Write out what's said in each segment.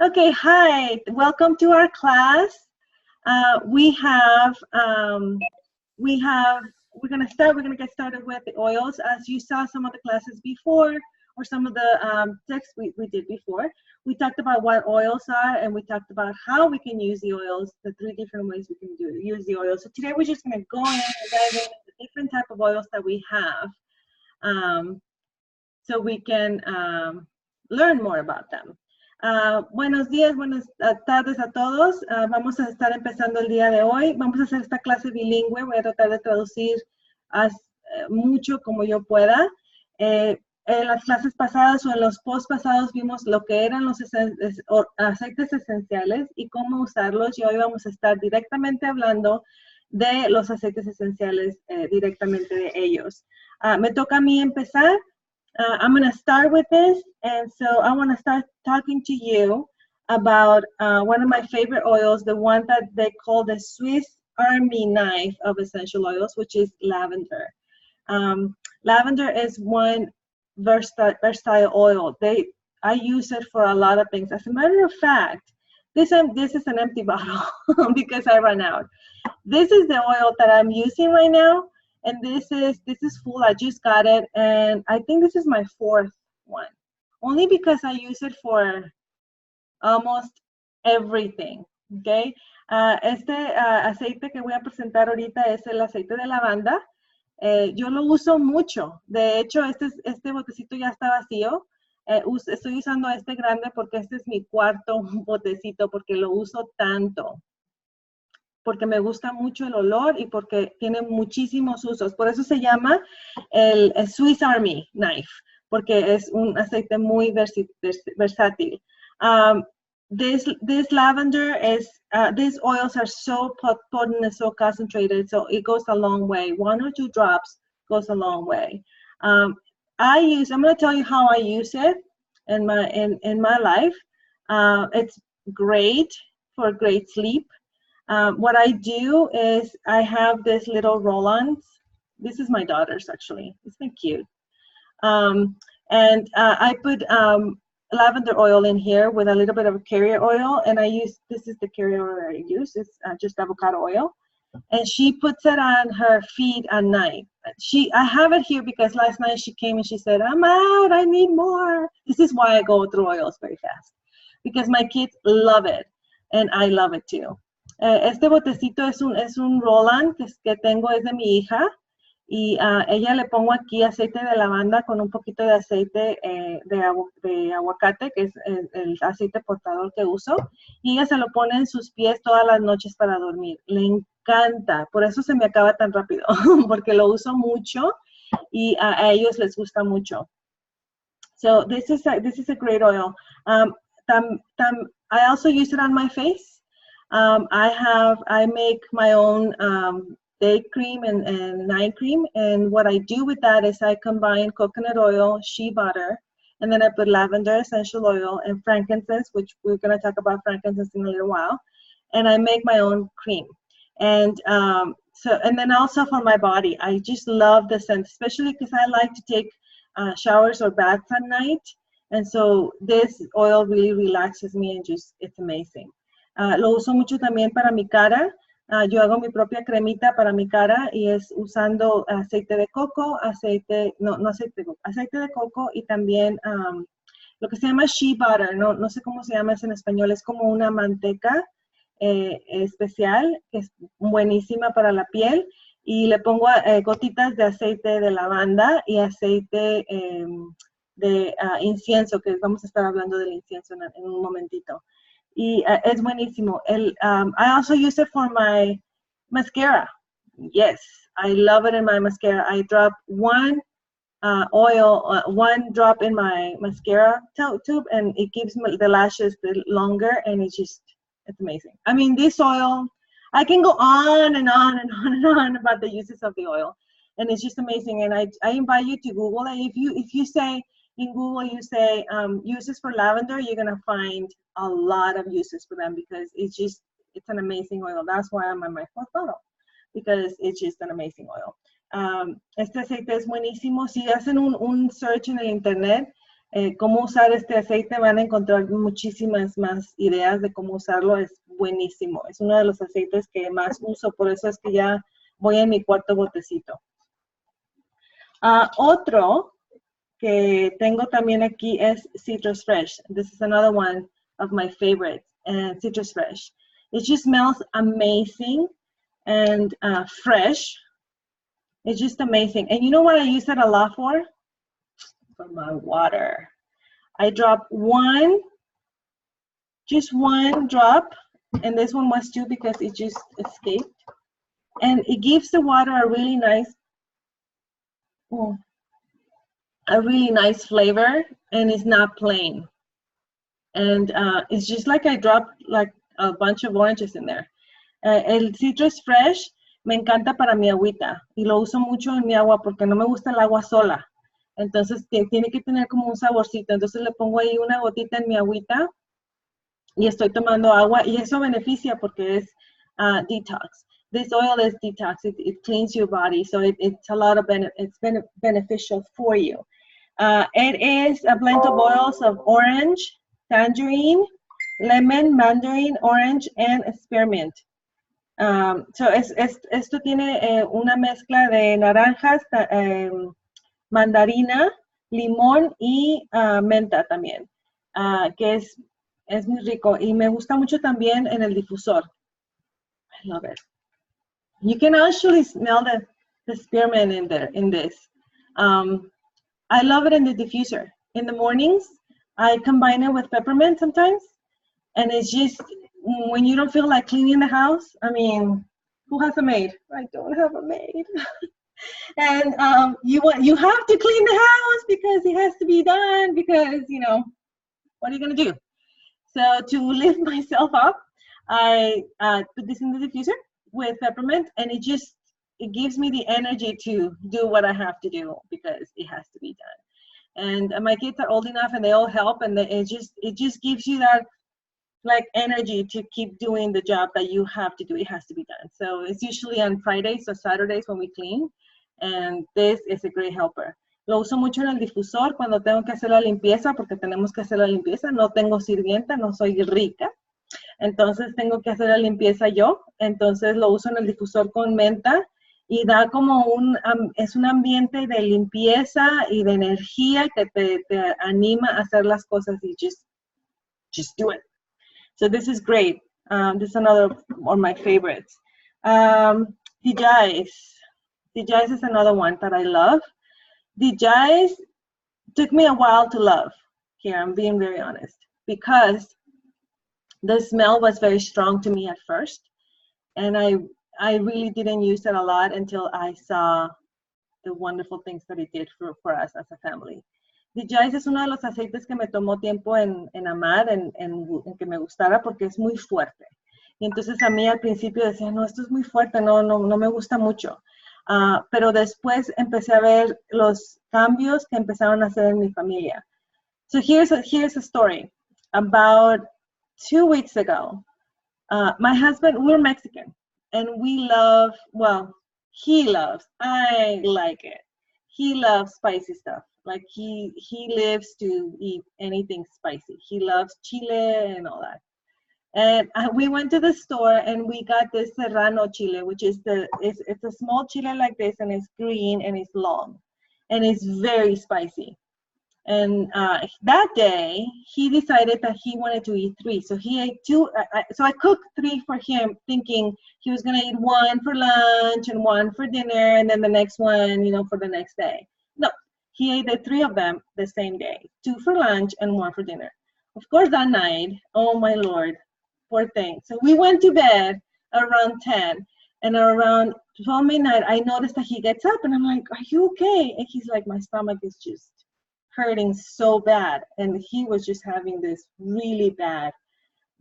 Okay, hi. Welcome to our class. We have, we're gonna get started with the oils. As you saw some of the classes before, or some of the texts we did before, we talked about what oils are, and we talked about how we can use the oils, the 3 different ways we can use the oils. So today we're just gonna go in and dive into the different type of oils that we have, so we can learn more about them. Buenos días, buenas tardes a todos. Vamos a estar empezando el día de hoy. Vamos a hacer esta clase bilingüe. Voy a tratar de traducir mucho como yo pueda. En las clases pasadas o en los post pasados vimos lo que eran los aceites esenciales y cómo usarlos. Y hoy vamos a estar directamente hablando de los aceites esenciales, directamente de ellos. Me toca a mí empezar. I'm going to start with this, and so I want to start talking to you about one of my favorite oils, the one that they call the Swiss Army knife of essential oils, which is lavender. Lavender is one versatile oil. I use it for a lot of things. As a matter of fact, this is an empty bottle because I ran out. This is the oil that I'm using right now. And this is full. I just got it, and I think this is my 4th one. Only because I use it for almost everything, okay? Aceite que voy a presentar ahorita es el aceite de lavanda. Yo lo uso mucho. De hecho, este botecito ya está vacío. Estoy usando este grande porque este es mi 4º botecito porque lo uso tanto. Porque me gusta mucho el olor y porque tiene muchísimos usos. Por eso se llama el Swiss Army Knife, porque es un aceite muy versátil. This lavender these oils are so potent and so concentrated, so it goes a long way. 1 or 2 drops goes a long way. I'm going to tell you how I use it in my life. It's great for great sleep. What I do is I have this little roll-ons. This is my daughter's, actually. Isn't it cute? I put lavender oil in here with a little bit of carrier oil, and this is the carrier oil I use. It's just avocado oil. And she puts it on her feet at night. I have it here because last night she came and she said, I'm out, I need more. This is why I go through oils very fast, because my kids love it, and I love it too. Este botecito es un roll-on que tengo, es de mi hija, y ella le pongo aquí aceite de lavanda con un poquito de aceite de aguacate, que es el aceite portador que uso, y ella se lo pone en sus pies todas las noches para dormir. Le encanta, por eso se me acaba tan rápido, porque lo uso mucho y a ellos les gusta mucho. So this is a great oil. I also use it on my face. I make my own day cream and night cream, and what I do with that is I combine coconut oil, shea butter, and then I put lavender essential oil and frankincense, which we're going to talk about frankincense in a little while, and I make my own cream. And and then also for my body, I just love the scent, especially because I like to take showers or baths at night, and so this oil really relaxes me, and it's amazing. Lo uso mucho también para mi cara. Yo hago mi propia cremita para mi cara y es usando aceite de coco, aceite de coco y también lo que se llama shea butter, no sé cómo se llama eso en español, es como una manteca especial que es buenísima para la piel, y le pongo gotitas de aceite de lavanda y aceite de incienso, que vamos a estar hablando del incienso en un momentito. Y es buenísimo. I also use it for my mascara. Yes, I love it in my mascara. I drop one drop in my mascara tube, and it gives me the lashes longer, and it's amazing. I mean, this oil, I can go on and on and on and on about the uses of the oil, and it's just amazing. And I invite you to Google it. If you say, in Google, you say uses for lavender, you're going to find a lot of uses for them, because it's an amazing oil. That's why I'm on my 4th bottle, because it's just an amazing oil. Este aceite es buenísimo. Si hacen un search en el internet, cómo usar este aceite, van a encontrar muchísimas más ideas de cómo usarlo, es buenísimo. Es uno de los aceites que más uso, por eso es que ya voy en mi cuarto botecito. Otro que tengo también aquí es Citrus Fresh. This is another one of my favorites, Citrus Fresh. It just smells amazing and fresh. It's just amazing. And you know what I use it a lot for? For my water. I drop just one drop, and this one was two because it just escaped. And it gives the water a really nice, flavor, and it's not plain. And it's just like I dropped like a bunch of oranges in there. El Citrus Fresh me encanta para mi agüita y lo uso mucho en mi agua porque no me gusta el agua sola. Entonces tiene que tener como un saborcito. Entonces le pongo ahí una gotita en mi agüita y estoy tomando agua y eso beneficia porque es detox. This oil is detox. It cleans your body, so it's a lot of it's beneficial for you. It is a blend of oils of orange, tangerine, lemon, mandarin, orange, and spearmint. So esto tiene una mezcla de naranjas, mandarina, limón y menta también, que es muy rico y me gusta mucho también en el difusor. I love it. You can actually smell the spearmint in this. I love it in the diffuser. In the mornings, I combine it with peppermint sometimes, and it's just, when you don't feel like cleaning the house, I mean, who has a maid? I don't have a maid. And you have to clean the house because it has to be done because, what are you going to do? So to lift myself up, I put this in the diffuser with peppermint, and it gives me the energy to do what I have to do because it has to be done. And my kids are old enough and they all help, and it just gives you that like energy to keep doing the job that you have to do. It has to be done. So it's usually on Fridays or Saturdays when we clean, and this is a great helper. Lo uso mucho en el difusor cuando tengo que hacer la limpieza, porque tenemos que hacer la limpieza. No tengo sirvienta, no soy rica. Entonces tengo que hacer la limpieza yo. Entonces lo uso en el difusor con menta y da como es un ambiente de limpieza y de energía que te anima a hacer las cosas y just do it. So this is great. This is another of my favorites. DJs. DJs is another one that I love. DJs took me a while to love. Here, I'm being very honest. Because the smell was very strong to me at first. And I really didn't use it a lot until I saw the wonderful things that it did for us as a family. DJs es uno de los aceites que me tomó tiempo en amar, en que me gustara, porque es muy fuerte. Y entonces a mí al principio decía, no, esto es muy fuerte, no me gusta mucho. Pero después empecé a ver los cambios que empezaron a hacer en mi familia. So here's a story. About 2 weeks ago, my husband, we're Mexican, and we love, he loves, I like it. He loves spicy stuff. Like he lives to eat anything spicy. He loves chile and all that. And we went to the store and we got this serrano chile, which is it's a small chile like this, and it's green and it's long, and it's very spicy. And that day he decided that he wanted to eat 3, so he ate 2. So I cooked 3 for him, thinking he was gonna eat 1 for lunch and 1 for dinner, and then the next one, for the next day. No, he ate the 3 of them the same day, 2 for lunch and 1 for dinner. Of course, that night, oh my Lord. Poor thing. So we went to bed around 10, and around 12 midnight, I noticed that he gets up, and I'm like, are you okay? And he's like, my stomach is just hurting so bad. And he was just having this really bad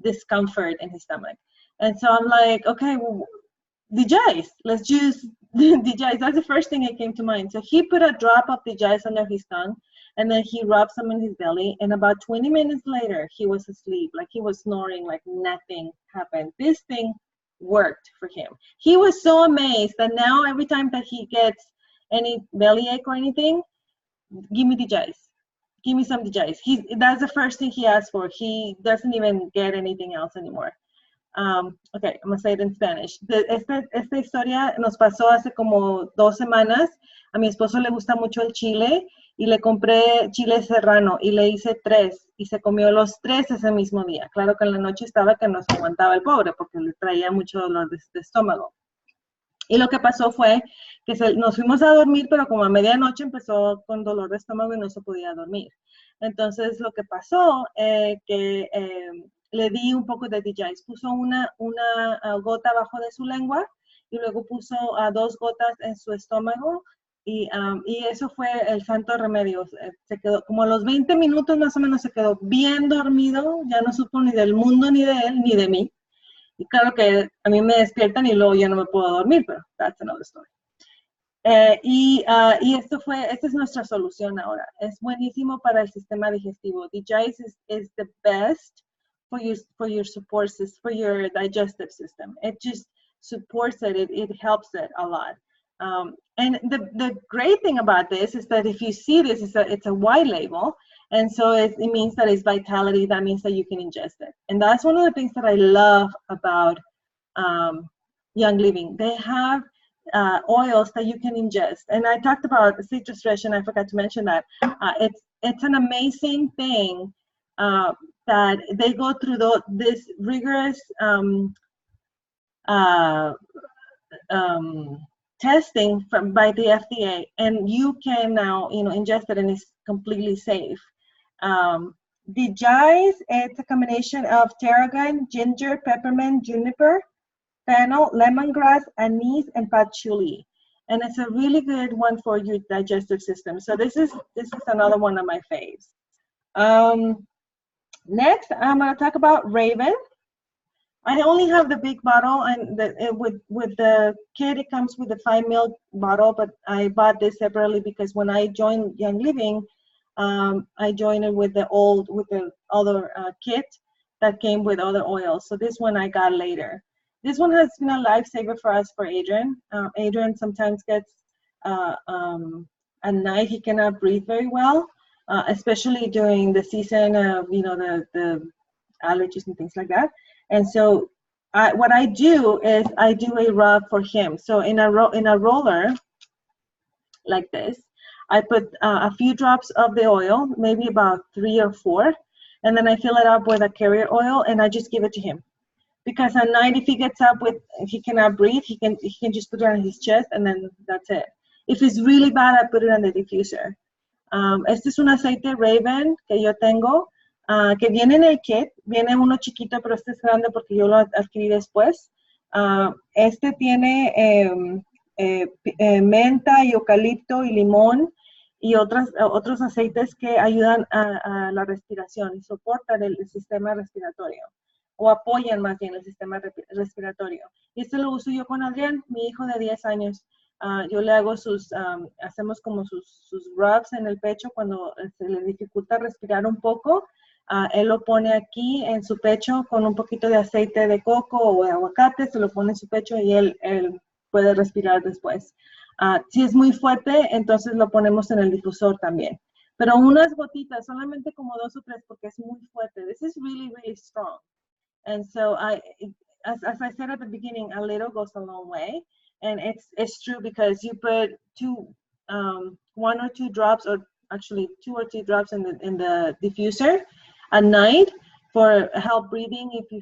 discomfort in his stomach. And so I'm like, okay, well, DJs, let's use DJs. That's the first thing that came to mind. So he put a drop of DJs under his tongue, and then he rubbed some in his belly, and about 20 minutes later, he was asleep. Like he was snoring like nothing happened. This thing worked for him. He was so amazed that now every time that he gets any bellyache or anything, give me DJs. give me some DJs. That's the first thing he asked for. He doesn't even get anything else anymore. Okay, I'm gonna say it in Spanish. Esta historia nos pasó hace como 2 semanas. A mi esposo le gusta mucho el chile y le compré chile serrano y le hice 3 y se comió los 3 ese mismo día. Claro que en la noche estaba que no se aguantaba el pobre porque le traía mucho dolor de estómago. Y lo que pasó fue que nos fuimos a dormir, pero como a medianoche empezó con dolor de estómago y no se podía dormir. Entonces lo que pasó, que le di un poco de DJs. Puso una gota abajo de su lengua y luego puso 2 gotas en su estómago y eso fue el santo remedio. Se quedó como a los 20 minutos más o menos, se quedó bien dormido, ya no supo ni del mundo, ni de él, ni de mí. Y claro que a mí me despiertan y luego ya no me puedo dormir, pero that's another story. Esta es nuestra solución ahora. Es buenísimo para el sistema digestivo. DJs is the best for your support system, for your digestive system. It just supports it. It helps it a lot. And the great thing about this is that if you see this, it's a white label. And so it means that it's vitality. That means that you can ingest it. And that's one of the things that I love about Young Living. They have oils that you can ingest. And I talked about citrus fresh, and I forgot to mention that. It's an amazing thing that they go through this rigorous testing by the FDA, and you can now ingest it, and it's completely safe. The Jais, it's a combination of tarragon, ginger, peppermint, juniper, fennel, lemongrass, anise, and patchouli. And it's a really good one for your digestive system. So this is another one of my faves. Next, I'm going to talk about Raven. I only have the big bottle, and with the kit, it comes with a 5 ml bottle, but I bought this separately because when I joined Young Living, I joined it with the other kit that came with other oils. So this one I got later. This one has been a lifesaver for us, for Adrian. Adrian sometimes gets, at night, he cannot breathe very well, especially during the season of, the allergies and things like that. And so what I do is I do a rub for him. So in a roller like this, I put a few drops of the oil, maybe about 3 or 4, and then I fill it up with a carrier oil, and I just give it to him. Because at night, if he gets up if he cannot breathe, he can just put it on his chest, and then that's it. If it's really bad, I put it on the diffuser. Este es un aceite Raven que yo tengo, que viene en el kit. Viene uno chiquito, pero este es grande porque yo lo adquirí después. Este tiene menta y eucalipto y limón y otros aceites que ayudan a la respiración y soportan el sistema respiratorio, o apoyan más bien el sistema respiratorio. Y este lo uso yo con Adrián, mi hijo de 10 años. Yo le hago hacemos como sus rubs en el pecho cuando se le dificulta respirar un poco. Él lo pone aquí en su pecho con un poquito de aceite de coco o de aguacate, se lo pone en su pecho y él puede respirar después. Si es muy fuerte, entonces lo ponemos en el difusor también. Pero unas gotitas, solamente como 2 o 3, porque es muy fuerte. This is really, really strong. And so as I said at the beginning, a little goes a long way. And it's true because you put 1 or 2 drops, or actually 2 or 3 drops in the diffuser at night for help breathing if you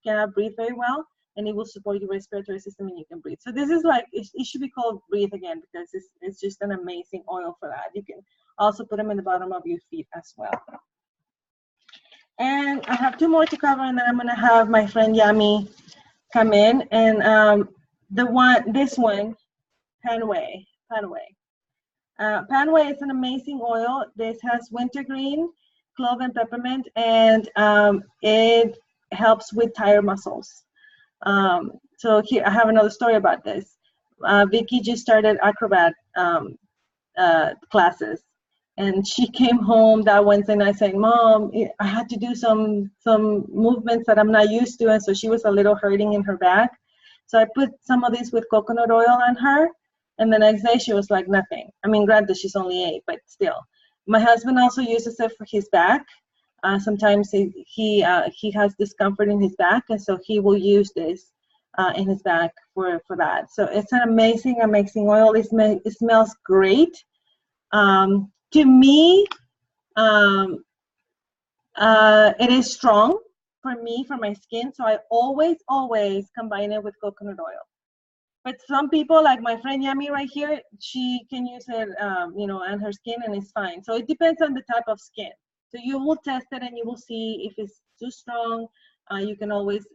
cannot breathe very well, and it will support your respiratory system and you can breathe. So this is like, it should be called Breathe Again because it's just an amazing oil for that. You can also put them in the bottom of your feet as well. And I have 2 more to cover, and then I'm gonna have my friend Yami come in. And this one, Panway. Panway is an amazing oil. This has wintergreen, clove, and peppermint, and it helps with tired muscles. So here, I have another story about this. Vicky just started acrobat classes, and she came home that Wednesday night saying, "Mom, I had to do some movements that I'm not used to," and so she was a little hurting in her back. So I put some of these with coconut oil on her, and the next day she was like nothing. I mean, granted, she's only 8, but still. My husband also uses it for his back. Sometimes he has discomfort in his back, and so he will use this in his back for that. So it's an amazing oil. It smells great. To me, it is strong for me, for my skin, so I always combine it with coconut oil. But some people, like my friend Yami right here, she can use it, on her skin, and it's fine. So it depends on the type of skin. So you will test it, and you will see if it's too strong. You can always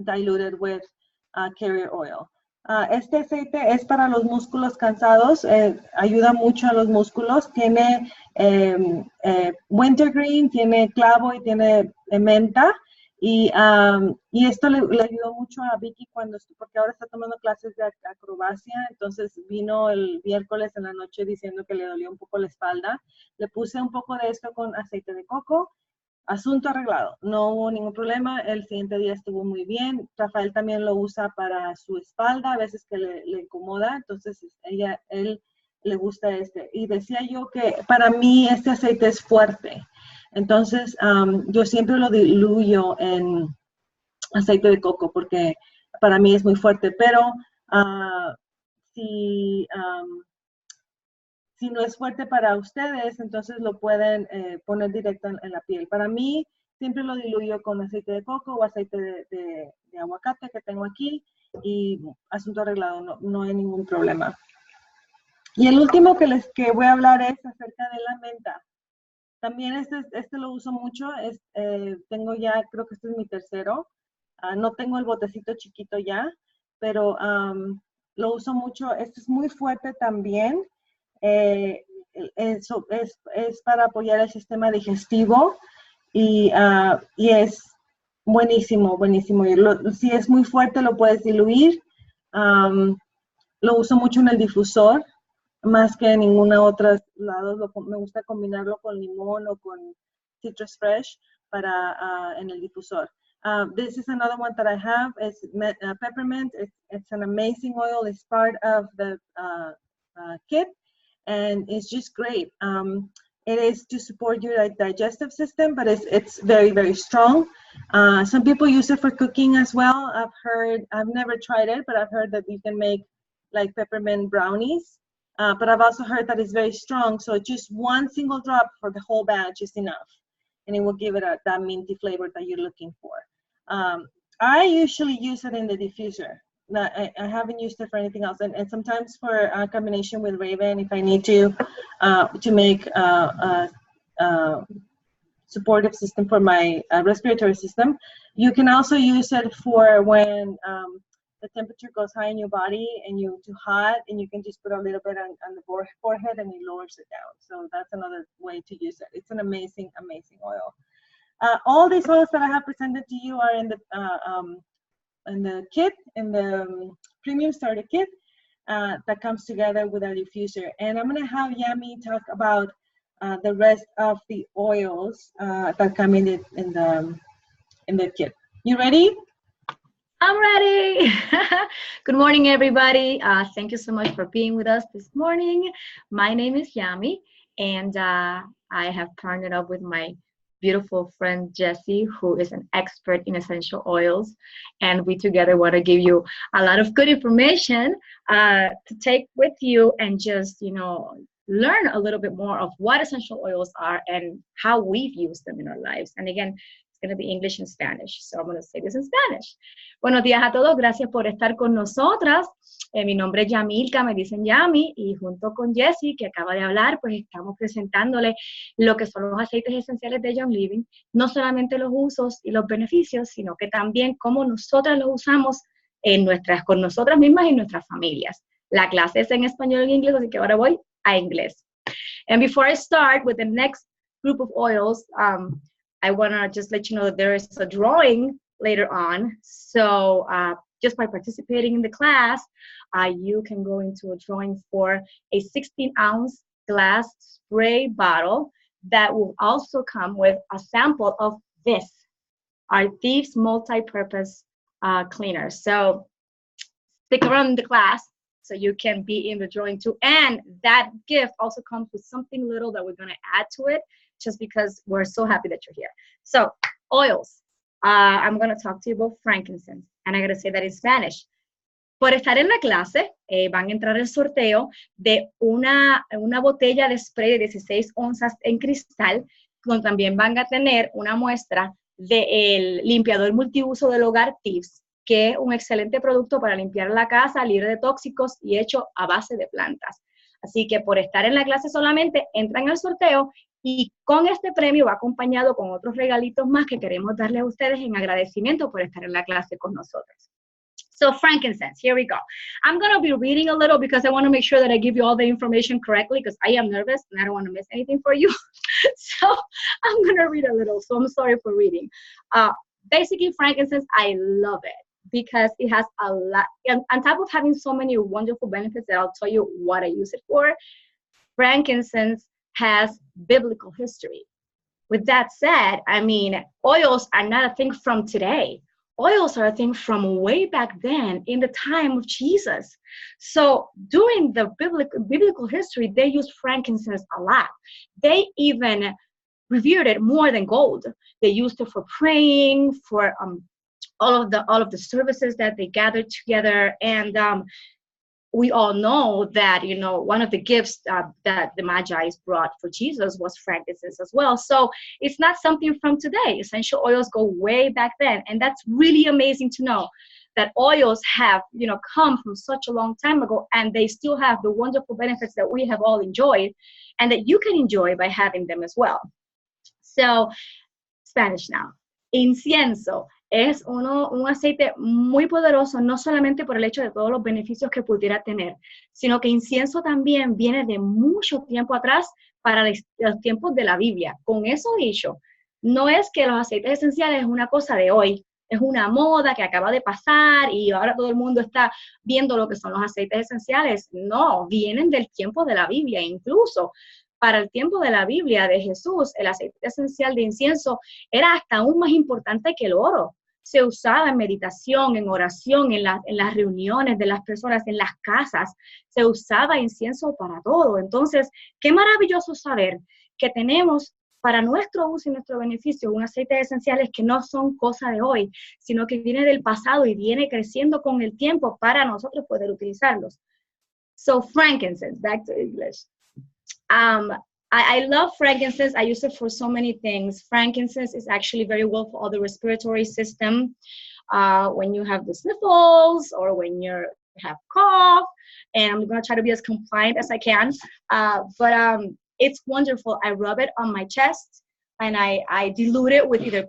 dilute it with carrier oil. Este aceite es para los músculos cansados, ayuda mucho a los músculos. Tiene wintergreen, tiene clavo y tiene menta. Y esto le ayudó mucho a Vicky porque ahora está tomando clases de acrobacia. Entonces vino el miércoles en la noche diciendo que le dolía un poco la espalda. Le puse un poco de esto con aceite de coco. Asunto arreglado, no hubo ningún problema. El siguiente día estuvo muy bien. Rafael también lo usa para su espalda, a veces que le incomoda, entonces él le gusta este. Y decía yo que para mí este aceite es fuerte, entonces yo siempre lo diluyo en aceite de coco porque para mí es muy fuerte, pero si no es fuerte para ustedes, entonces lo pueden poner directo en la piel. Para mí, siempre lo diluyo con aceite de coco o aceite de aguacate que tengo aquí, y asunto arreglado, no hay ningún problema. Y el último que voy a hablar es acerca de la menta. También este lo uso mucho, tengo ya, creo que este es mi tercero. No tengo el botecito chiquito ya, pero lo uso mucho. Este es muy fuerte también. Es para apoyar el sistema digestivo y es buenísimo. Y si es muy fuerte, lo puedes diluir. Lo uso mucho en el difusor, más que en ninguna otra lado. Me gusta combinarlo con limón o con citrus fresh en el difusor. This is another one that I have. It's peppermint. It's an amazing oil. It's part of the kit, and it's just great. It is to support your digestive system, but it's very, very strong. Some people use it for cooking as well. I've never tried it, but I've heard that you can make like peppermint brownies. But I've also heard that it's very strong, so just one single drop for the whole batch is enough, and it will give it that minty flavor that you're looking for. I usually use it in the diffuser. I haven't used it for anything else, and sometimes for a combination with Raven, if I need to make a supportive system for my respiratory system. You can also use it for when the temperature goes high in your body and you're too hot, and you can just put a little bit on the forehead and it lowers it down. So that's another way to use it. It's an amazing oil. All these oils that I have presented to you are in the kit, in the premium starter kit that comes together with our diffuser. And I'm going to have Yami talk about the rest of the oils that come in the kit. You ready? I'm ready. Good morning, everybody. Thank you so much for being with us this morning. My name is Yami, and I have partnered up with my beautiful friend Jessie, who is an expert in essential oils, and we together want to give you a lot of good information to take with you and just learn a little bit more of what essential oils are and how we've used them in our lives. And again, it's going to be English and Spanish, so I'm going to say this in Spanish. Buenos días a todos, gracias por estar con nosotras. Mi nombre es Yamilka, me dicen Yami, y junto con Jessie, que acaba de hablar, pues estamos presentándole lo que son los aceites esenciales de Young Living, no solamente los usos y los beneficios, sino que también cómo nosotras los usamos con nosotras mismas y nuestras familias. La clase es en español y en inglés, así que ahora voy a inglés. And before I start with the next group of oils, I want to just let you know that there is a drawing later on. So just by participating in the class, you can go into a drawing for a 16-ounce glass spray bottle that will also come with a sample of this, our Thieves multi-purpose cleaner. So stick around in the class So you can be in the drawing too. And that gift also comes with something little that we're going to add to it, just because we're so happy that you're here. So oils. I'm going to talk to you about frankincense. And I'm going to say that in Spanish. Por estar en la clase, van a entrar el sorteo de una botella de spray de 16 onzas en cristal, donde también van a tener una muestra del limpiador multiuso del hogar Tips, que es un excelente producto para limpiar la casa, libre de tóxicos y hecho a base de plantas. Así que por estar en la clase solamente, entran al sorteo y con este premio va acompañado con otros regalitos más que queremos darles a ustedes en agradecimiento por estar en la clase con nosotros. So frankincense, here we go. I'm going to be reading a little because I want to make sure that I give you all the information correctly because I am nervous and I don't want to miss anything for you. So I'm going to read a little, so I'm sorry for reading. Basically, frankincense, I love it because it has a lot, and on top of having so many wonderful benefits that I'll tell you what I use it for, frankincense has biblical history. With that said, I mean, oils are not a thing from today. Oils are a thing from way back then in the time of Jesus. So during the biblical history, they used frankincense a lot. They even revered it more than gold. They used it for praying, for all of the services that they gathered together. And we all know that, you know, one of the gifts that the Magi brought for Jesus was frankincense as well. So it's not something from today. Essential oils go way back then. And that's really amazing to know that oils have, you know, come from such a long time ago, and they still have the wonderful benefits that we have all enjoyed and that you can enjoy by having them as well. So, Spanish now. Incienso es un aceite muy poderoso, no solamente por el hecho de todos los beneficios que pudiera tener, sino que incienso también viene de mucho tiempo atrás para los tiempos de la Biblia. Con eso dicho, no es que los aceites esenciales es una cosa de hoy, es una moda que acaba de pasar y ahora todo el mundo está viendo lo que son los aceites esenciales. No, vienen del tiempo de la Biblia. Incluso para el tiempo de la Biblia de Jesús, el aceite esencial de incienso era hasta aún más importante que el oro. Se usaba en meditación, en oración, en las reuniones de las personas, en las casas. Se usaba incienso para todo. Entonces, qué maravilloso saber que tenemos para nuestro uso y nuestro beneficio un aceite esenciales que no son cosa de hoy, sino que viene del pasado y viene creciendo con el tiempo para nosotros poder utilizarlos. So, frankincense, back to English. I love frankincense. I use it for so many things. Frankincense is actually very well for all the respiratory system. When you have the sniffles or when you have cough, and I'm going to try to be as compliant as I can. But it's wonderful. I rub it on my chest and I dilute it with either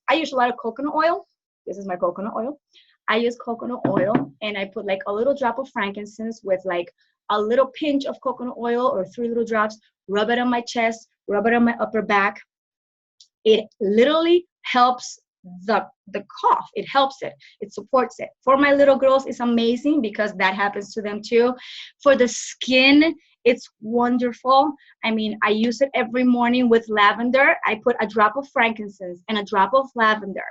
I use a lot of coconut oil. This is my coconut oil. I use coconut oil and I put like a little drop of frankincense with like a little pinch of coconut oil or 3 little drops, rub it on my chest, rub it on my upper back. It literally helps the cough. It helps it. It supports it. For my little girls, it's amazing because that happens to them too. For the skin, it's wonderful. I mean, I use it every morning with lavender. I put a drop of frankincense and a drop of lavender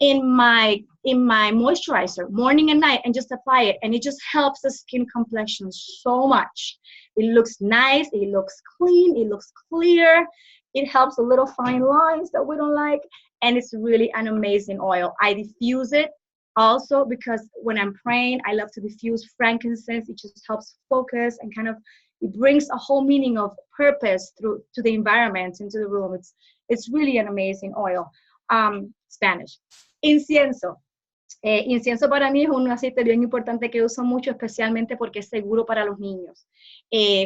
in my moisturizer morning and night and just apply it, and it just helps the skin complexion so much. It looks nice, it looks clean, it looks clear, it helps the little fine lines that we don't like, and it's really an amazing oil. I diffuse it also because when I'm praying, I love to diffuse frankincense. It just helps focus and kind of it brings a whole meaning of purpose to the environment, into the room. It's really an amazing oil. Spanish. Incienso. Incienso para mí es un aceite bien importante que uso mucho, especialmente porque es seguro para los niños.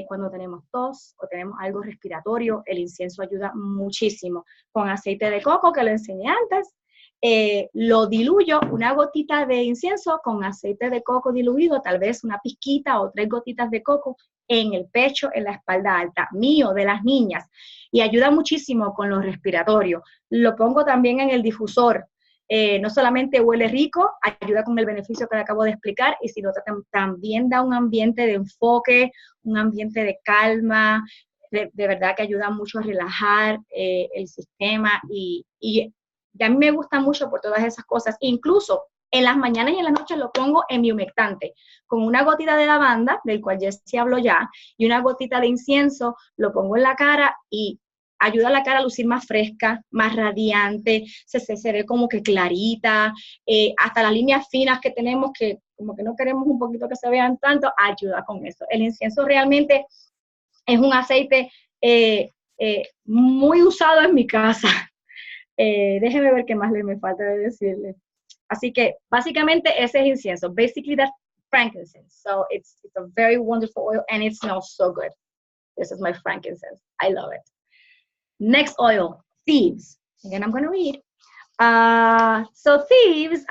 Cuando tenemos tos o tenemos algo respiratorio, el incienso ayuda muchísimo. Con aceite de coco, que lo enseñé antes, lo diluyo, una gotita de incienso con aceite de coco diluido, tal vez una pizquita o 3 gotitas de coco en el pecho, en la espalda alta, mío, de las niñas, y ayuda muchísimo con lo respiratorio. Lo pongo también en el difusor. No solamente huele rico, ayuda con el beneficio que le acabo de explicar, y sino también da un ambiente de enfoque, un ambiente de calma, de verdad que ayuda mucho a relajar el sistema, y a mí me gusta mucho por todas esas cosas. Incluso En las mañanas y en las noches lo pongo en mi humectante, con una gotita de lavanda, del cual Jessie habló ya, y una gotita de incienso, lo pongo en la cara y ayuda a la cara a lucir más fresca, más radiante, se ve como que clarita, hasta las líneas finas que tenemos, que como que no queremos un poquito que se vean tanto, ayuda con eso. El incienso realmente es un aceite muy usado en mi casa. Déjeme ver qué más me falta de decirle. Así que básicamente ese es incienso. Basically that's frankincense. So it's a very wonderful oil and it smells so good. This is my frankincense. I love it. Next oil, thieves. Again, I'm going to read. So thieves,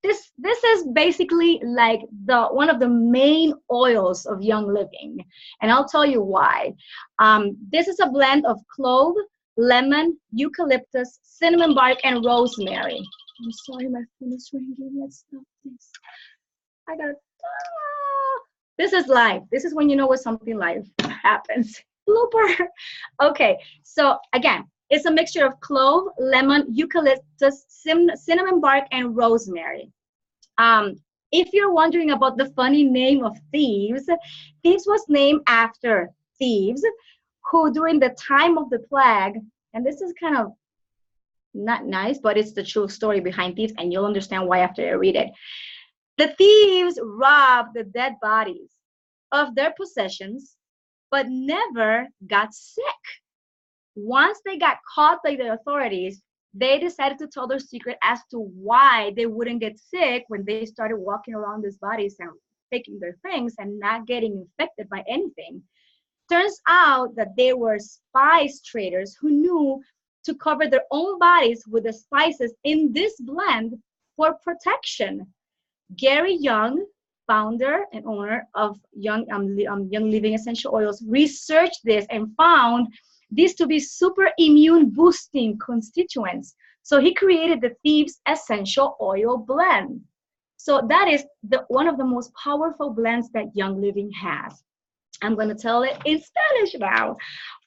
this is basically like one of the main oils of Young Living, and I'll tell you why. This is a blend of clove, lemon, eucalyptus, cinnamon bark, and rosemary. I'm sorry, my phone is ringing. Let's stop this. I got. This is live. This is when you know when something live happens. Blooper. Okay, so again, it's a mixture of clove, lemon, eucalyptus, cinnamon bark, and rosemary. If you're wondering about the funny name of thieves, thieves was named after thieves who during the time of the plague, and this is kind of not nice, but it's the true story behind thieves, and you'll understand why after you read it. The thieves robbed the dead bodies of their possessions, but never got sick. Once they got caught by the authorities, they decided to tell their secret as to why they wouldn't get sick when they started walking around these bodies and taking their things and not getting infected by anything. Turns out that they were spice traders who knew to cover their own bodies with the spices in this blend for protection. Gary Young, founder and owner of Young Living Essential Oils, researched this and found these to be super immune boosting constituents. So he created the Thieves Essential Oil Blend. So that is one of the most powerful blends that Young Living has. I'm going to tell it in Spanish now.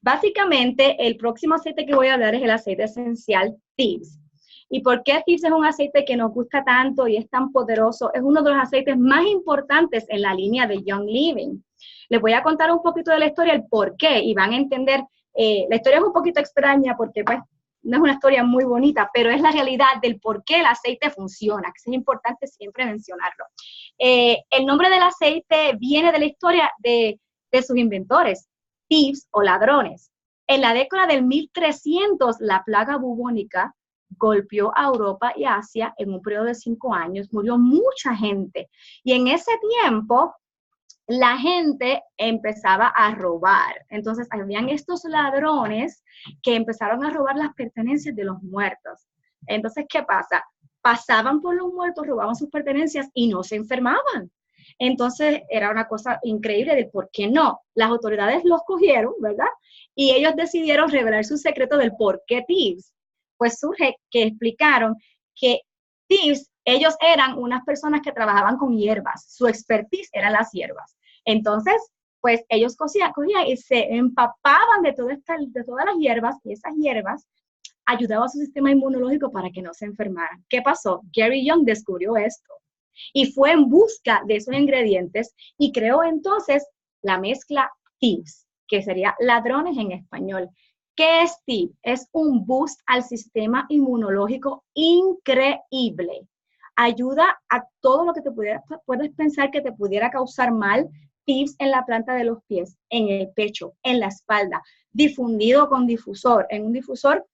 Básicamente, el próximo aceite que voy a hablar es el aceite esencial Thieves. ¿Y por qué Thieves es un aceite que nos gusta tanto y es tan poderoso? Es uno de los aceites más importantes en la línea de Young Living. Les voy a contar un poquito de la historia, el por qué, y van a entender. La historia es un poquito extraña porque pues, no es una historia muy bonita, pero es la realidad del por qué el aceite funciona, que es importante siempre mencionarlo. El nombre del aceite viene de la historia de sus inventores, thieves o ladrones. En la década del 1300, la plaga bubónica golpeó a Europa y Asia en un periodo de 5 años, murió mucha gente. Y en ese tiempo, la gente empezaba a robar. Entonces, habían estos ladrones que empezaron a robar las pertenencias de los muertos. Entonces, ¿qué pasa? Pasaban por los muertos, robaban sus pertenencias y no se enfermaban. Entonces, era una cosa increíble de por qué no. Las autoridades los cogieron, ¿verdad? Y ellos decidieron revelar su secreto del por qué thieves. Pues surge que explicaron que thieves, ellos eran unas personas que trabajaban con hierbas. Su expertise eran las hierbas. Entonces, pues ellos cogían y se empapaban de todas las hierbas, y esas hierbas ayudaban a su sistema inmunológico para que no se enfermaran. ¿Qué pasó? Gary Young descubrió esto y fue en busca de esos ingredientes y creó entonces la mezcla Thieves, que sería ladrones en español. ¿Qué es Thieves? Es un boost al sistema inmunológico increíble. Ayuda a todo lo que puedes pensar que te pudiera causar mal. Thieves en la planta de los pies, en el pecho, en la espalda, difundido con difusor, en un difusor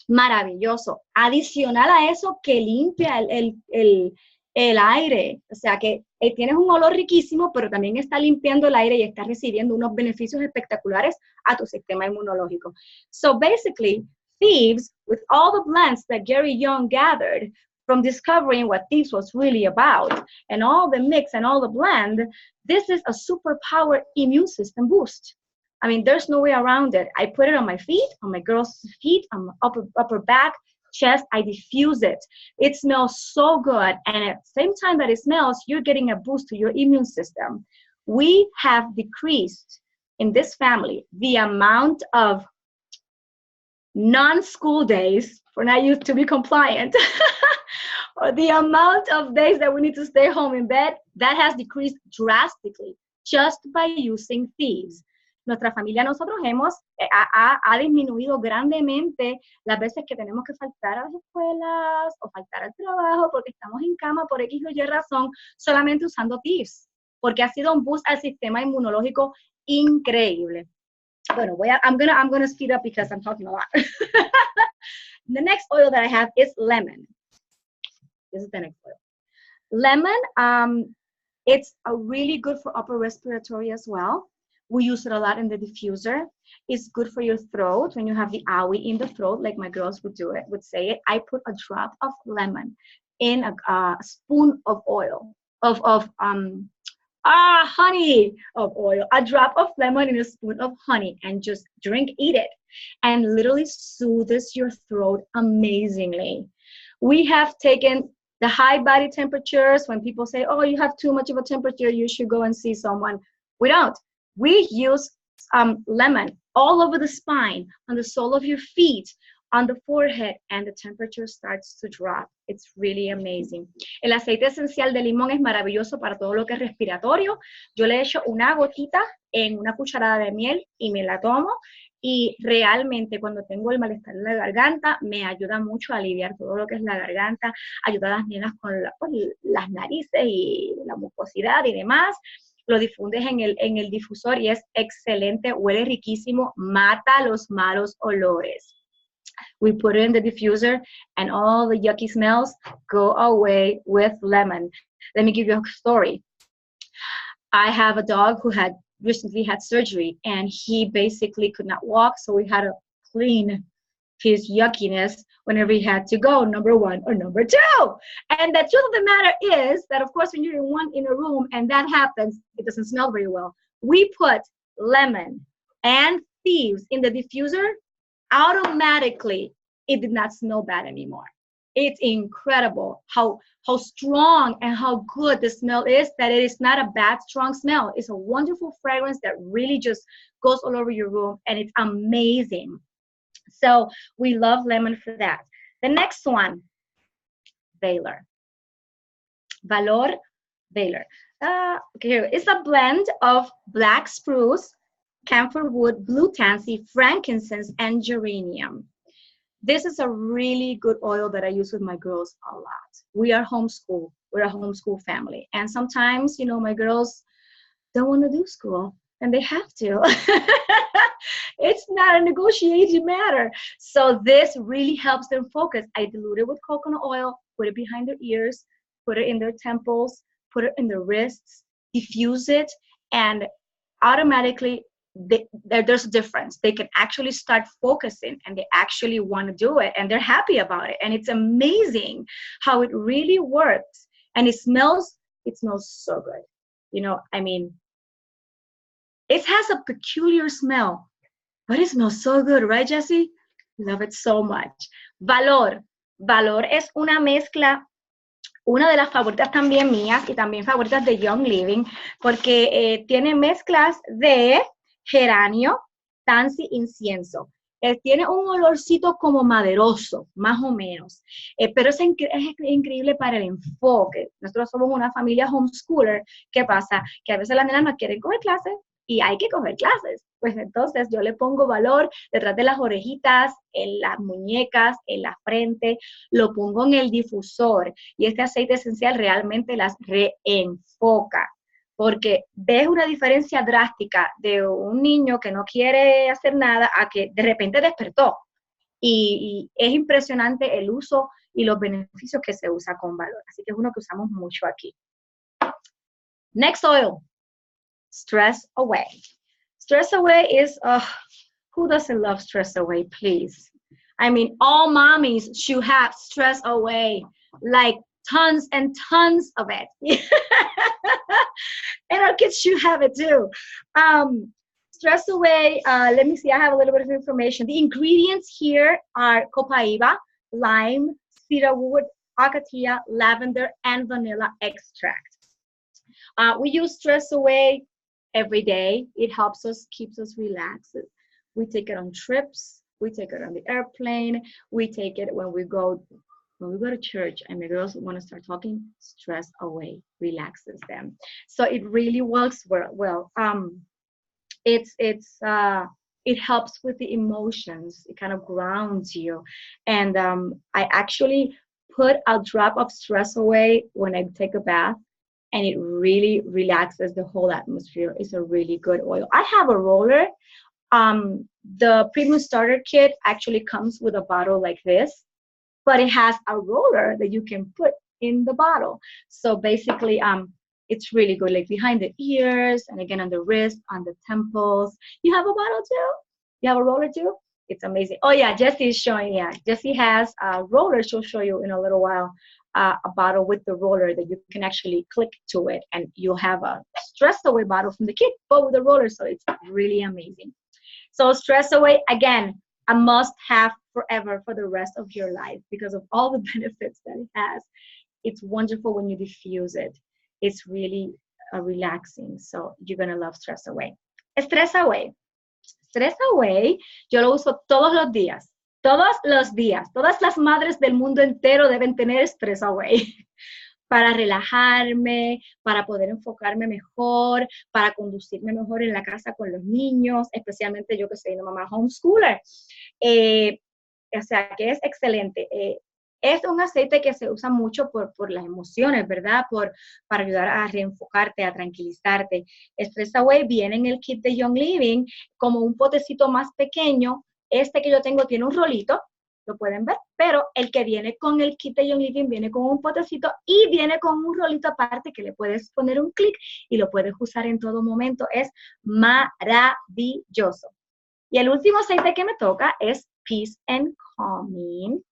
maravilloso. Adicional a eso, que limpia el aire, o sea que tienes un olor riquísimo, pero también está limpiando el aire y está recibiendo unos beneficios espectaculares a tu sistema inmunológico. So basically, Thieves, with all the blends that Gary Young gathered from discovering what Thieves was really about, and all the mix and all the blend, this is a superpowered immune system boost. I mean, there's no way around it. I put it on my feet, on my girl's feet, on my upper back, chest, I diffuse it. It smells so good. And at the same time that it smells, you're getting a boost to your immune system. We have decreased in this family the amount of non-school days for not used to be compliant. or the amount of days that we need to stay home in bed, that has decreased drastically just by using thieves. Nuestra familia, nosotros ha disminuido grandemente las veces que tenemos que faltar a las escuelas o faltar al trabajo porque estamos en cama por X o Y razón, solamente usando tips, porque ha sido un boost al sistema inmunológico increíble. Bueno, I'm gonna speed up because I'm talking a lot. The next oil that I have is lemon. This is the next oil. Lemon, it's really good for upper respiratory as well. We use it a lot in the diffuser. It's good for your throat when you have the owie in the throat, like my girls would say it. I put a drop of lemon in a spoon of oil, honey of oil, a drop of lemon in a spoon of honey, and just eat it, and literally soothes your throat amazingly. We have taken the high body temperatures. When people say, oh, you have too much of a temperature, you should go and see someone. We don't. We use lemon all over the spine, on the sole of your feet, on the forehead, and the temperature starts to drop. It's really amazing. El aceite esencial de limón es maravilloso para todo lo que es respiratorio. Yo le echo una gotita en una cucharada de miel y me la tomo. Y realmente cuando tengo el malestar en la garganta, me ayuda mucho a aliviar todo lo que es la garganta, ayuda a las nenas con las narices y la mucosidad y demás. Lo difundes en el difusor y es excelente, huele riquísimo, mata los malos olores. We put it in the diffuser and all the yucky smells go away with lemon. Let me give you a story. I have a dog who had recently had surgery and he basically could not walk, so we had to clean his yuckiness whenever he had to go, number one or number two. And the truth of the matter is that, of course, when you're in a room and that happens, it doesn't smell very well. We put lemon and thieves in the diffuser, automatically it did not smell bad anymore. It's incredible how strong and how good the smell is, that it is not a bad, strong smell. It's a wonderful fragrance that really just goes all over your room, and it's amazing. So we love lemon for that. The next one, Valor. Valor, Valor. Okay, it's a blend of black spruce, camphor wood, blue tansy, frankincense, and geranium. This is a really good oil that I use with my girls a lot. We are homeschool. We're a homeschool family. And sometimes, my girls don't want to do school, and they have to. It's not a negotiating matter. So this really helps them focus. I dilute it with coconut oil, put it behind their ears, put it in their temples, put it in their wrists, diffuse it, and automatically there's a difference. They can actually start focusing and they actually want to do it and they're happy about it. And it's amazing how it really works. And it smells so good. It has a peculiar smell, but it smells so good, right, Jessie? Love it so much. Valor. Valor es una mezcla, una de las favoritas también mías y también favoritas de Young Living, porque tiene mezclas de geranio, tansy, incienso. Tiene un olorcito como maderoso, más o menos, pero es increíble para el enfoque. Nosotros somos una familia homeschooler. ¿Qué pasa? Que a veces las nenas no quieren coger clases y hay que coger clases. Pues entonces yo le pongo valor detrás de las orejitas, en las muñecas, en la frente, lo pongo en el difusor y este aceite esencial realmente las reenfoca. Porque ves una diferencia drástica de un niño que no quiere hacer nada a que de repente despertó. Y es impresionante el uso y los beneficios que se usa con valor. Así que es uno que usamos mucho aquí. Next oil, Stress Away. Stress Away is, who doesn't love Stress Away, please? I mean, all mommies should have Stress Away, like tons and tons of it. And our kids should have it too. Stress Away, let me see, I have a little bit of information. The ingredients here are copaiba, lime, cedarwood, acacia, lavender, and vanilla extract. We use Stress Away every day. It helps us, keeps us relaxed. We take it on trips. We take it on the airplane. We take it when we go when we go to church and the girls want to start talking, stress away, relaxes them. So it really works well. It helps with the emotions. It kind of grounds you. And I actually put a drop of stress away when I take a bath, and it really relaxes the whole atmosphere. It's a really good oil. I have a roller. The premium starter kit actually comes with a bottle like this, but it has a roller that you can put in the bottle. So basically, it's really good, like behind the ears, and again on the wrist, on the temples. You have a bottle too? You have a roller too? It's amazing. Oh yeah, Jessie is showing. Yeah, Jessie has a roller. She'll show you in a little while. A bottle with the roller that you can actually click to it, and you'll have a stress away bottle from the kit, but with a roller. So it's really amazing. So stress away, again, a must have forever for the rest of your life because of all the benefits that it has. It's wonderful when you diffuse it. It's really relaxing. So you're going to love stress away. Stress away. Stress away, yo lo uso todos los días. Todos los días. Todas las madres del mundo entero deben tener stress away. Para relajarme, para poder enfocarme mejor, para conducirme mejor en la casa con los niños, especialmente yo que soy una mamá homeschooler. O sea, que es excelente. Es un aceite que se usa mucho por las emociones, ¿verdad? Para ayudar a reenfocarte, a tranquilizarte. Stress Away viene en el kit de Young Living como un potecito más pequeño. Este que yo tengo tiene un rolito, lo pueden ver, pero el que viene con el kit de Young Living viene con un potecito y viene con un rolito aparte que le puedes poner un clic y lo puedes usar en todo momento. Es maravilloso. Y el último aceite que me toca es Peace and Calming.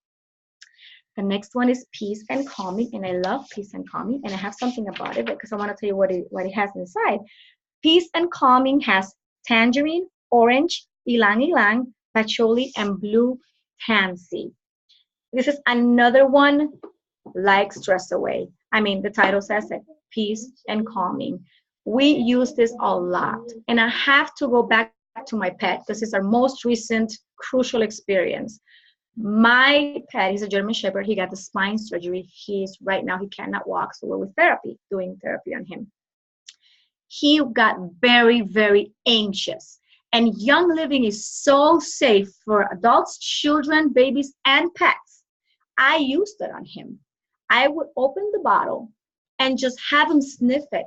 The next one is Peace and Calming, and I love Peace and Calming, and I have something about it because I want to tell you what it has inside. Peace and Calming has tangerine, orange, ylang ylang, patchouli, and blue tansy. This is another one like Stress Away. I mean, the title says it, Peace and Calming. We use this a lot, and I have to go back to my pet. This is our most recent crucial experience. My pet, he's a German Shepherd. He got the spine surgery. Right now, he cannot walk, so we're with therapy, doing therapy on him. He got very, very anxious. And Young Living is so safe for adults, children, babies, and pets. I used it on him. I would open the bottle and just have him sniff it.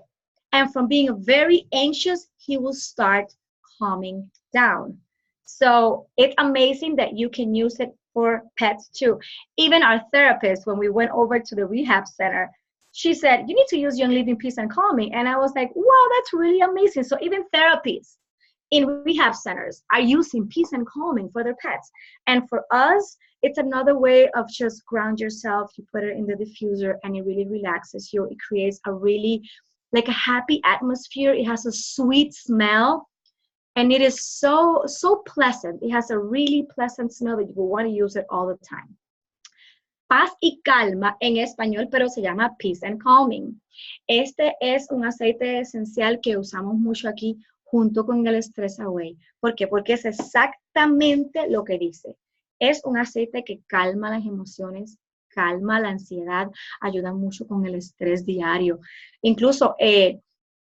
And from being very anxious, he will start calming down. So it's amazing that you can use it for pets too. Even our therapist, when we went over to the rehab center, she said, you need to use Young Living Peace and Calming. And I was like, wow, that's really amazing. So even therapists in rehab centers are using Peace and Calming for their pets. And for us, it's another way of just ground yourself. You put it in the diffuser and it really relaxes you. It creates a really, like a happy atmosphere. It has a sweet smell. And it is so pleasant. It has a really pleasant smell that you will want to use it all the time. Paz y calma en español, pero se llama Peace and Calming. Este es un aceite esencial que usamos mucho aquí junto con el Stress Away. ¿Por qué? Porque es exactamente lo que dice. Es un aceite que calma las emociones, calma la ansiedad, ayuda mucho con el estrés diario. Incluso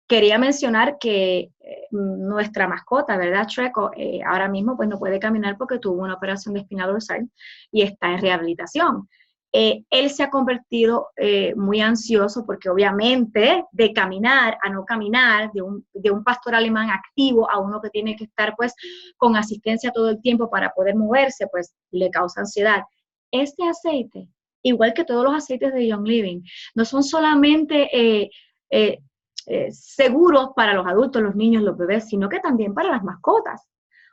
quería mencionar que nuestra mascota, ¿verdad, Treco? Ahora mismo pues no puede caminar porque tuvo una operación de espina dorsal y está en rehabilitación. Él se ha convertido muy ansioso porque obviamente de caminar a no caminar, de un pastor alemán activo a uno que tiene que estar pues con asistencia todo el tiempo para poder moverse, pues le causa ansiedad. Este aceite, igual que todos los aceites de Young Living, no son solamente seguros para los adultos, los niños, los bebés, sino que también para las mascotas.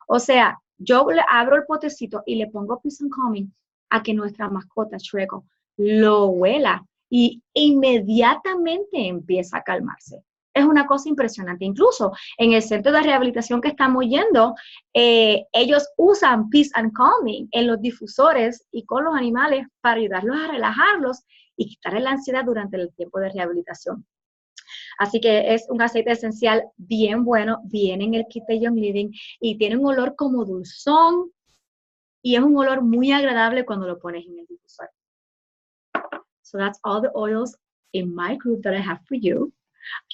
O sea, yo le abro el potecito y le pongo Peace and Calming a que nuestra mascota, Shreko, lo huela y inmediatamente empieza a calmarse. Es una cosa impresionante. Incluso en el centro de rehabilitación que estamos yendo, ellos usan Peace and Calming en los difusores y con los animales para ayudarlos a relajarlos y quitarle la ansiedad durante el tiempo de rehabilitación. Así que es un aceite esencial bien bueno, viene en el kit de Young Living y tiene un olor como dulzón y es un olor muy agradable cuando lo pones en el difusor. So that's all the oils in my group that I have for you.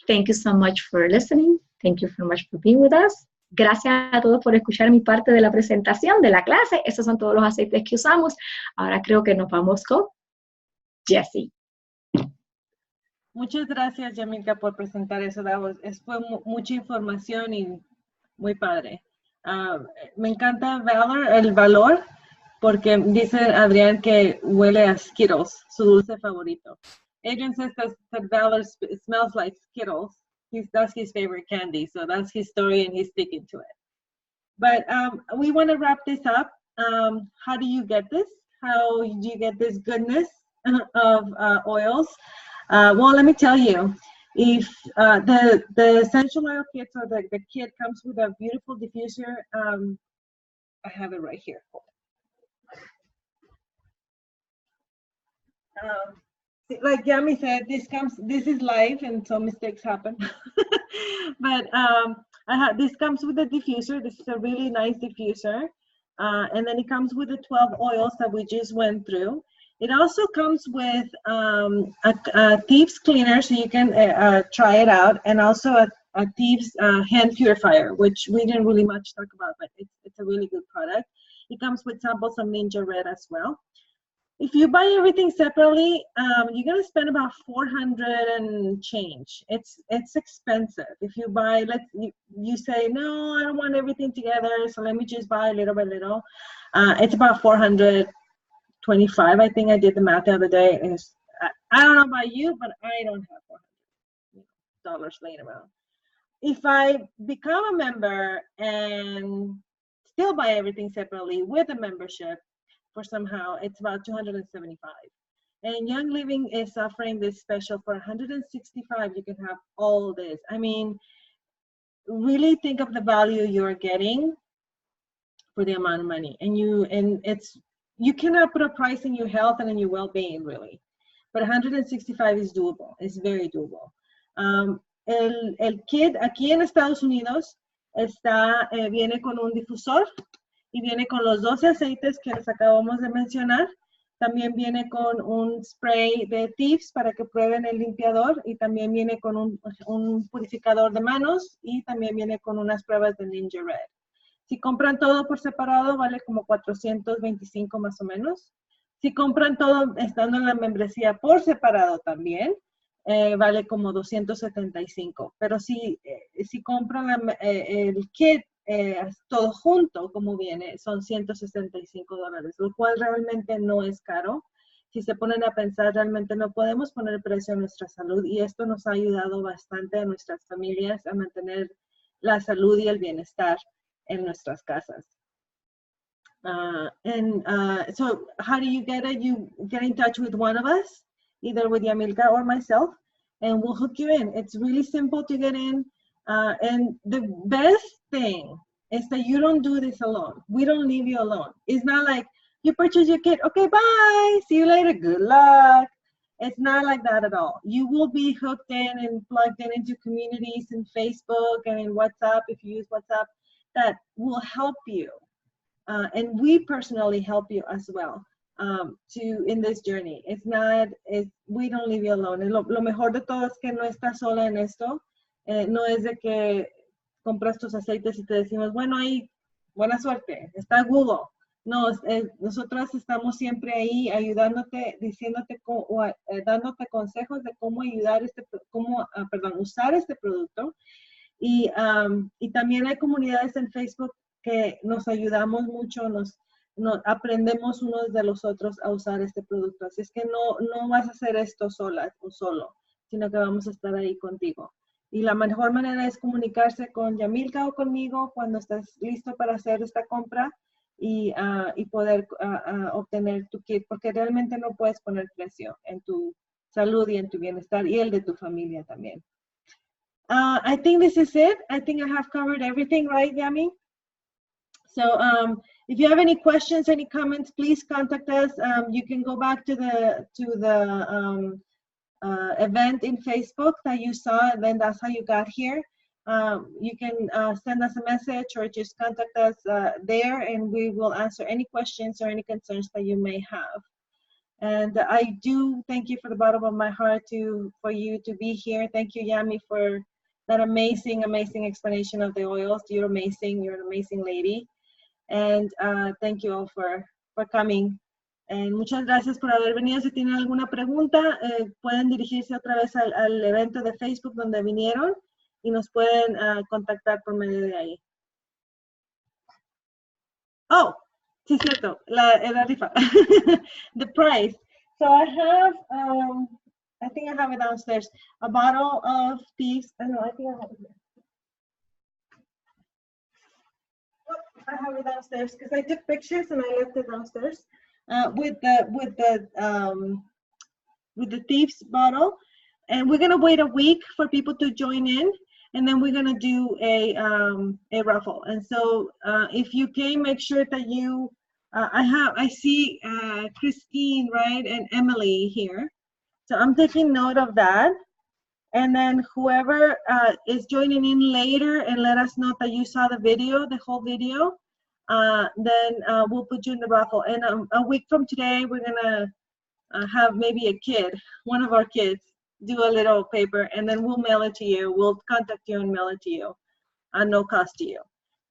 Thank you so much for listening. Thank you so much for being with us. Gracias a todos por escuchar mi parte de la presentación de la clase. Esos son todos los aceites que usamos. Ahora creo que nos vamos con Jessie. Muchas gracias, Yamilka, por presentar eso. Fue mucha información y muy padre. Me encanta el valor, porque dice Adrián que huele a Skittles, su dulce favorito. Adrian says that Valor smells like Skittles. That's his favorite candy, so that's his story and he's sticking to it. But we want to wrap this up. How do you get this? How do you get this goodness of oils? Well, let me tell you, if the essential oil kits or the kit comes with a beautiful diffuser, I have it right here. Like Yami said, this is live and so mistakes happen. But this comes with a diffuser. This is a really nice diffuser. And then it comes with the 12 oils that we just went through. It also comes with a Thieves cleaner, so you can try it out, and also a Thieves hand purifier, which we didn't really much talk about, but it's a really good product. It comes with samples of Ninja Red as well. If you buy everything separately, you're gonna spend about $400 and change. It's expensive. If you buy, you say, no, I don't want everything together, so let me just buy little by little. It's about $425. I think I did the math the other day. I don't know about you, but I don't have $400 laying around. If I become a member and still buy everything separately with a membership, for somehow it's about $275. And Young Living is offering this special for $165. You can have all this. I mean, really think of the value you're getting for the amount of money. And you cannot put a price in your health and in your well-being, really. But $165 is doable. It's very doable. El kit aquí en Estados Unidos viene con un difusor y viene con los 12 aceites que les acabamos de mencionar. También viene con un spray de Thieves para que prueben el limpiador, y también viene con un purificador de manos, y también viene con unas pruebas de Ninja Red. Si compran todo por separado, vale como $425 más o menos. Si compran todo estando en la membresía por separado también, vale como $275. Pero si compran el kit todo junto como viene, son $165, lo cual realmente no es caro. Si se ponen a pensar, realmente no podemos poner precio a nuestra salud, y esto nos ha ayudado bastante a nuestras familias a mantener la salud y el bienestar en nuestras casas. So how do you get it? You get in touch with one of us, either with Yamilka or myself, and we'll hook you in. It's really simple to get in. And the best thing is that you don't do this alone. We don't leave you alone. It's not like you purchase your kit, okay, bye, see you later, good luck. It's not like that at all. You will be hooked in and plugged in into communities in Facebook and in WhatsApp, if you use WhatsApp, that will help you. And we personally help you as well in this journey. We don't leave you alone. Lo mejor de todo es que no estás sola en esto. No es de que compras tus aceites y te decimos, bueno, ahí, buena suerte, está Google. No, nosotras estamos siempre ahí ayudándote, diciéndote, dándote consejos de cómo usar este producto. Y también hay comunidades en Facebook que nos ayudamos mucho, aprendemos unos de los otros a usar este producto. Así es que no vas a hacer esto sola o solo, sino que vamos a estar ahí contigo. Y la mejor manera es comunicarse con Yamilka o conmigo cuando estés listo para hacer esta compra y poder obtener tu kit, porque realmente no puedes poner precio en tu salud y en tu bienestar y el de tu familia también. I think this is it. I think I have covered everything, right, Yami? So if you have any questions, any comments, please contact us. You can go back to the event in Facebook that you saw, and then that's how you got here. You can send us a message or just contact us there, and we will answer any questions or any concerns that you may have. And I do thank you from the bottom of my heart for you to be here. Thank you, Yami, for that amazing, amazing explanation of the oils. You're amazing. You're an amazing lady. And thank you all for coming. Muchas gracias por haber venido. Si tienen alguna pregunta, pueden dirigirse otra vez al evento de Facebook donde vinieron y nos pueden contactar por medio de ahí. Oh, sí, cierto, la rifa. The price. So I have, I think I have it downstairs, a bottle of thieves. I know, I think I have it here. I have it downstairs because I took pictures and I left it downstairs with the thieves bottle. And we're gonna wait a week for people to join in, and then we're gonna do a raffle. And so if you can, make sure that you I see Christine, right, and Emily here. So I'm taking note of that. And then whoever is joining in later and let us know that you saw the video, the whole video, then we'll put you in the raffle. And a week from today, we're gonna have maybe a kid, one of our kids, do a little paper, and then we'll mail it to you. We'll contact you and mail it to you at no cost to you.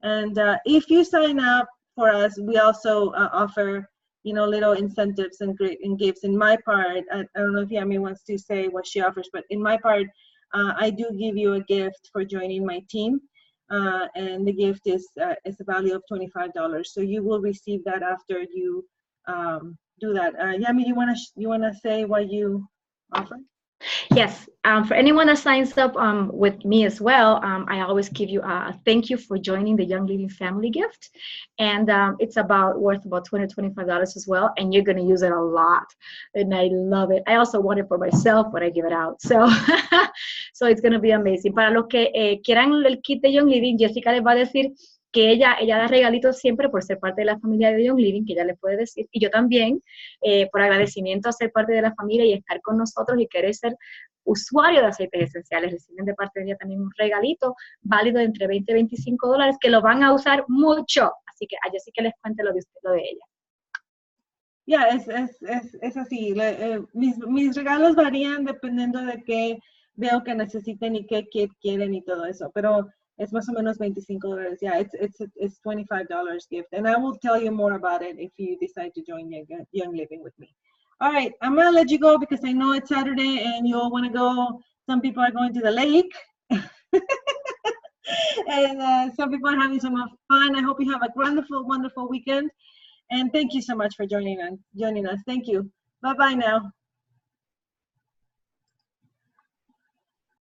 And if you sign up for us, we also offer, you know, little incentives and gifts. In my part, I don't know if Yami wants to say what she offers, but in my part, I do give you a gift for joining my team, and the gift is a value of $25. So you will receive that after you do that. Yami, you wanna say what you offer? Yes, for anyone that signs up with me as well, I always give you a thank you for joining the Young Living Family Gift. And it's worth about $20 to $25 as well. And you're going to use it a lot. And I love it. I also want it for myself, but I give it out. So, so it's going to be amazing. Para los que quieran el kit de Young Living, Jessica les va a decir que ella da regalitos siempre por ser parte de la familia de Young Living, que ella le puede decir, y yo también, por agradecimiento a ser parte de la familia y estar con nosotros y querer ser usuario de aceites esenciales, reciben de parte de ella también un regalito válido de entre $20 y $25 que lo van a usar mucho, así que a Jessica les cuente lo de ella. Ya, es así. Mis regalos varían dependiendo de qué veo que necesiten y qué quieren y todo eso, pero es más o menos $25. Yeah, it's $25 gift, and I will tell you more about it if you decide to join Young Living with me. All right, I'm gonna let you go because I know it's Saturday and you all want to go. Some people are going to the lake, and some people are having some fun. I hope you have a wonderful, wonderful weekend, and thank you so much for joining us. Thank you. Bye bye now.